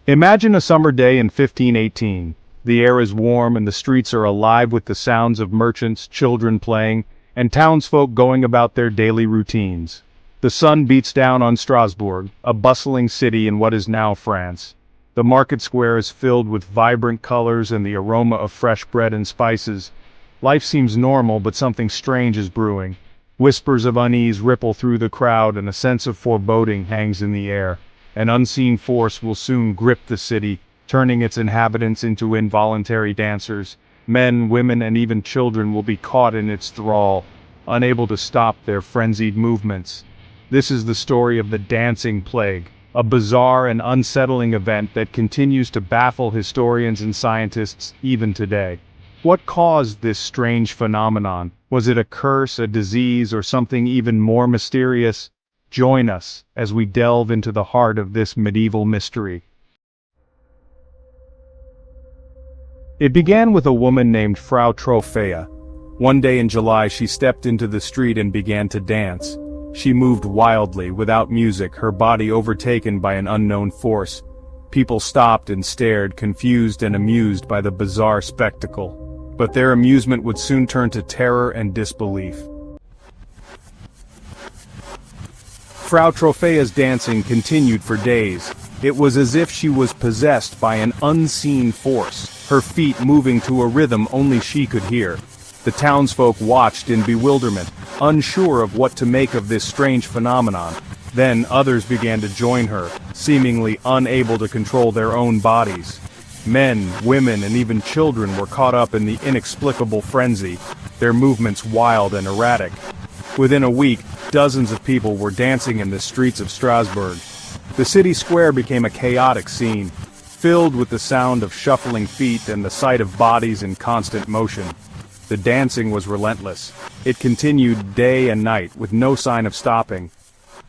Imagine a summer day in 1518. The air is warm and the streets are alive with the sounds of merchants, children playing, and townsfolk going about their daily routines. The sun beats down on Strasbourg, a bustling city in what is now France. The market square is filled with vibrant colors and the aroma of fresh bread and spices. Life seems normal, but something strange is brewing. Whispers of unease ripple through the crowd and a sense of foreboding hangs in the air. An unseen force will soon grip the city, turning its inhabitants into involuntary dancers. Men, women, and even children will be caught in its thrall, unable to stop their frenzied movements. This is the story of the dancing plague, a bizarre and unsettling event that continues to baffle historians and scientists even today. What caused this strange phenomenon? Was it a curse, a disease, or something even more mysterious? Join us as we delve into the heart of this medieval mystery. It began with a woman named Frau Trophäa. One day in July she stepped into the street and began to dance. She moved wildly, without music, her body overtaken by an unknown force. People stopped and stared, confused and amused by the bizarre spectacle. But their amusement would soon turn to terror and disbelief. Frau Trophäa's dancing continued for days. It was as if she was possessed by an unseen force, her feet moving to a rhythm only she could hear. The townsfolk watched in bewilderment, unsure of what to make of this strange phenomenon. Then others began to join her, seemingly unable to control their own bodies. Men, women, and even children were caught up in the inexplicable frenzy, their movements wild and erratic. Within a week, dozens of people were dancing in the streets of Strasbourg. The city square became a chaotic scene, filled with the sound of shuffling feet and the sight of bodies in constant motion. The dancing was relentless. It continued day and night, with no sign of stopping.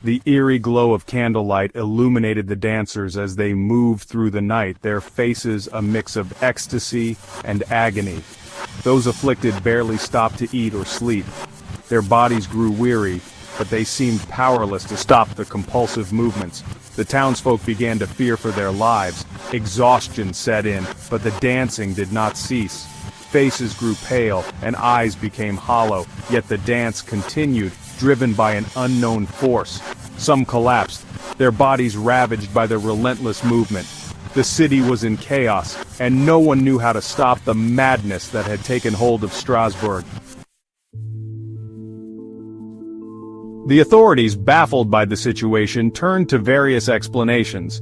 The eerie glow of candlelight illuminated the dancers as they moved through the night, their faces a mix of ecstasy and agony. Those afflicted barely stopped to eat or sleep. Their bodies grew weary, but they seemed powerless to stop the compulsive movements. The townsfolk began to fear for their lives. Exhaustion set in, but the dancing did not cease. Faces grew pale, and eyes became hollow, yet the dance continued, driven by an unknown force. Some collapsed, their bodies ravaged by the relentless movement. The city was in chaos, and no one knew how to stop the madness that had taken hold of Strasbourg. The authorities, baffled by the situation, turned to various explanations.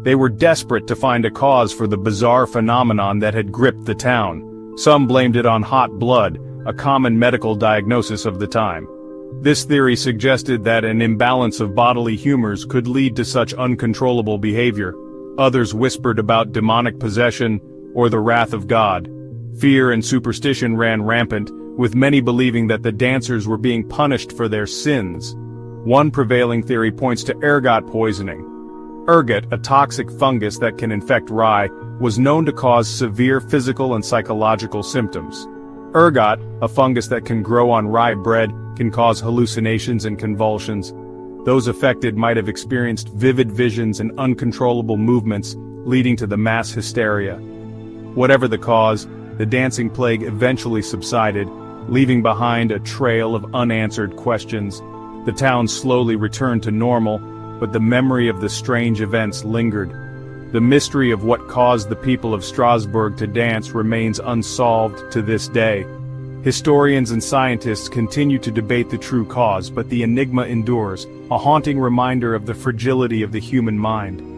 They were desperate to find a cause for the bizarre phenomenon that had gripped the town. Some blamed it on hot blood, a common medical diagnosis of the time. This theory suggested that an imbalance of bodily humors could lead to such uncontrollable behavior. Others whispered about demonic possession or the wrath of God. Fear and superstition ran rampant, with many believing that the dancers were being punished for their sins. One prevailing theory points to ergot poisoning. Ergot, a toxic fungus that can infect rye, was known to cause severe physical and psychological symptoms. Ergot, a fungus that can grow on rye bread, can cause hallucinations and convulsions. Those affected might have experienced vivid visions and uncontrollable movements, leading to the mass hysteria. Whatever the cause, the dancing plague eventually subsided, leaving behind a trail of unanswered questions. The town slowly returned to normal, but the memory of the strange events lingered. The mystery of what caused the people of Strasbourg to dance remains unsolved to this day. Historians and scientists continue to debate the true cause, but the enigma endures, a haunting reminder of the fragility of the human mind.